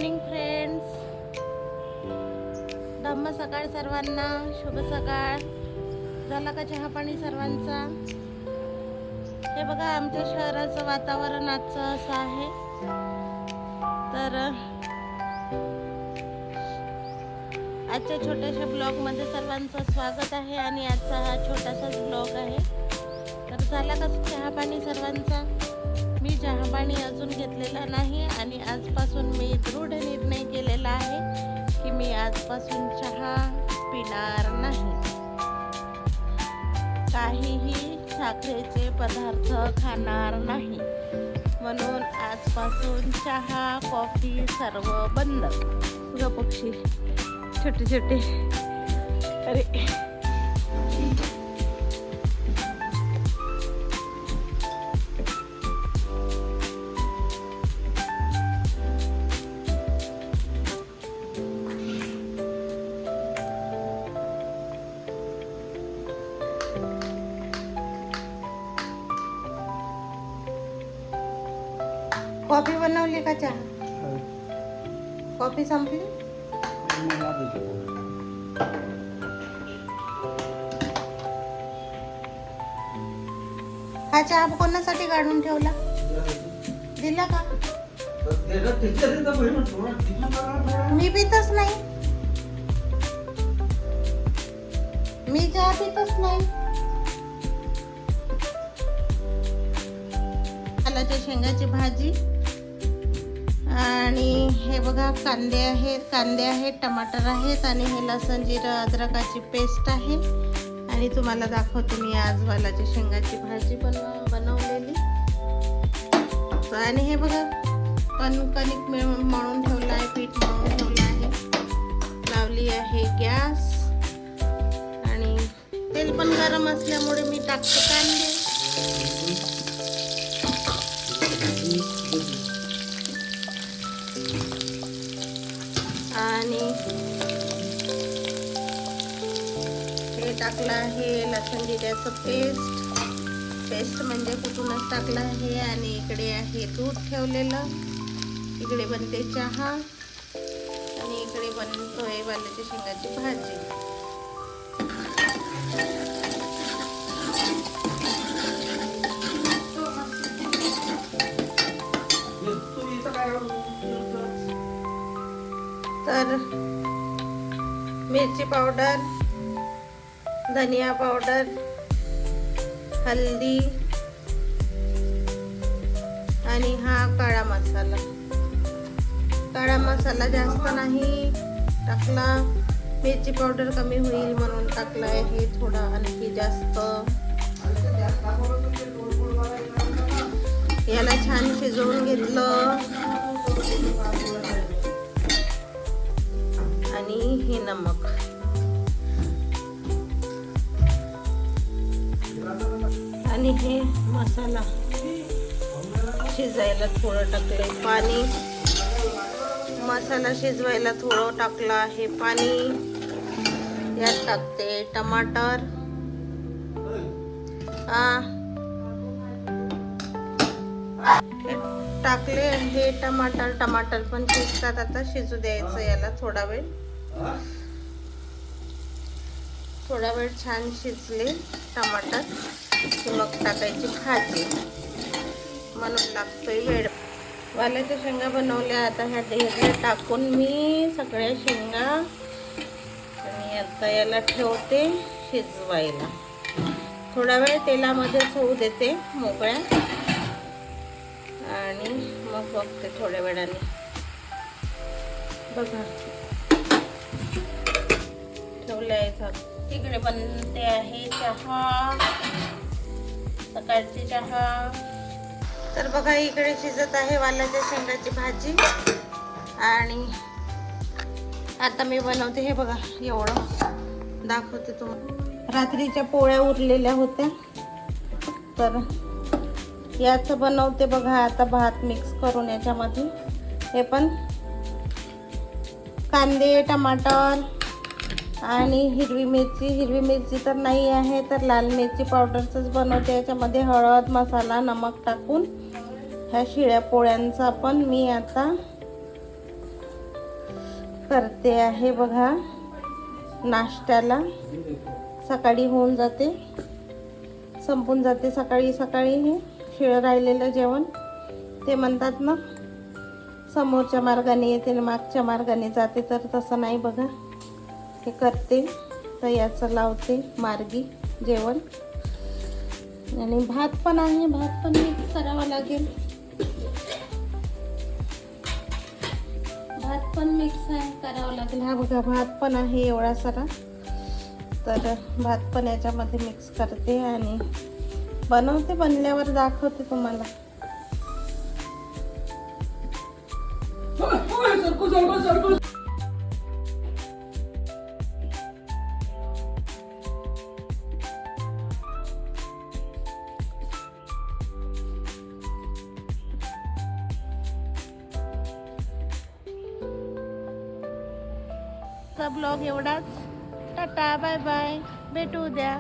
Morning friends, धम्म सकाळ सर्वांना, शुभ सकाळ. झाला का चहा पाणी सर्वांचा? हे बघा आमच्या शहराचं वातावरण आजचं असं आहे. तर आजच्या छोट्याशा ब्लॉगमध्ये सर्वांचं स्वागत आहे आणि आजचा हा छोटासाच ब्लॉग आहे. तर झाला का चहा पाणी सर्वांचा? मी चहा पाणी अजून घेतलेला नाही आणि आजपासून मी दृढ निर्णय केलेला आहे की मी आजपासून चहा पिणार नाही. काहीही साखरेचे पदार्थ खाणार नाही. म्हणून आजपासून चहा कॉफी सर्व बंद. बघा पक्षी छोटे छोटे. अरे कॉफी बनवली का? चहा कॉफी संपली? हा चहा कोणासाठी काढून ठेवला? दिला का? मी पितच नाही. मी चहा पितच नाही. आलाच्या शेंगाची भाजी आणि हे बघा कांदे आहेत, टमाटर आहेत आणि हे लसूण जिरं अद्रकाची पेस्ट आहे. आणि तुम्हाला दाखवते मी आज वालाच्या शेंगाची भाजी बनवलेली. आणि हे बघा कणिक मळून ठेवलं आहे, पीठ मळून ठेवलं आहे. लावली आहे गॅस आणि तेल पण गरम असल्यामुळे मी टाकते कांदे. आणि हे टाकलं आहे लसूण जिऱ्याचं पेस्ट म्हणजे कुठूनच टाकलं आहे. आणि इकडे आहे दूध ठेवलेलं, इकडे बनते चहा आणि इकडे बनतोय वालाच्या शेंगाची भाजी. तर मिरची पावडर, धनिया पावडर, हल्दी आणि हा काळा मसाला जास्त नाही टाकला. मिरची पावडर कमी होईल म्हणून टाकला आहे थोडा आणखी जास्त. याला छान शिजवून घेतलं. आणि हे नमक आणि हे मसाला शिजायला थोडं टाकलंय पाणी. मसाला शिजवायला थोडं टाकलं आहे पाणी. यात टाकते टमाटर. टाकले हे टमाटर पण शिजतात. आता शिजू द्यायचं याला थोडा वेळ छान शिजले टमाटर की मग टाकायची भाजी. म्हणून लागतोय वेळ. वालाच्या शेंगा बनवल्या. आता ह्या ढेऱ्या टाकून मी सगळ्या शेंगा आणि आता याला ठेवते शिजवायला. थोडा वेळ तेलामध्येच होऊ देते मोकळ्या आणि मग बघते थोड्या वेळाने. बघा ठेवलंय. इकडे बनते आहे चहा, सकाळची चहा. तर बघा इकडे शिजत आहे वालाच्या शेंगाची भाजी. आणि आता मी बनवते हे बघा एवढं दाखवते तुम्हाला. रात्रीच्या पोळ्या उरलेल्या होत्या तर याचं बनवते बघा. आता भात मिक्स करून याच्यामध्ये हे पण कांदे, टमाटर आणि हिरवी मिरची तर नाही आहे तर लाल मिरची पावडरचंच बनवते. याच्यामध्ये हळद, मसाला, नमक टाकून ह्या शिळ्या पोळ्यांचा पण मी आता करते आहे बघा नाश्त्याला. सकाळी होऊन जाते, संपून जाते सकाळी सकाळी हे शिळं राहिलेलं जेवण. ते म्हणतात ना समोरच्या मार्गाने येते मागच्या मार्गाने जाते, तर तसं नाही बघा. हे करते तर याचं लावते मार्गी जेवण. आणि भात पण आहे, भात पण मिक्स करावा लागेल. भात पण मिक्स आहे करावं लागेल. हा बघा भात पण आहे एवढा सारा, तर भात पण याच्यामध्ये मिक्स करते आणि बनवते. बनल्यावर दाखवते तुम्हाला. ब्लॉग एवढाच. टाटा बाय बाय, भेटू उद्या.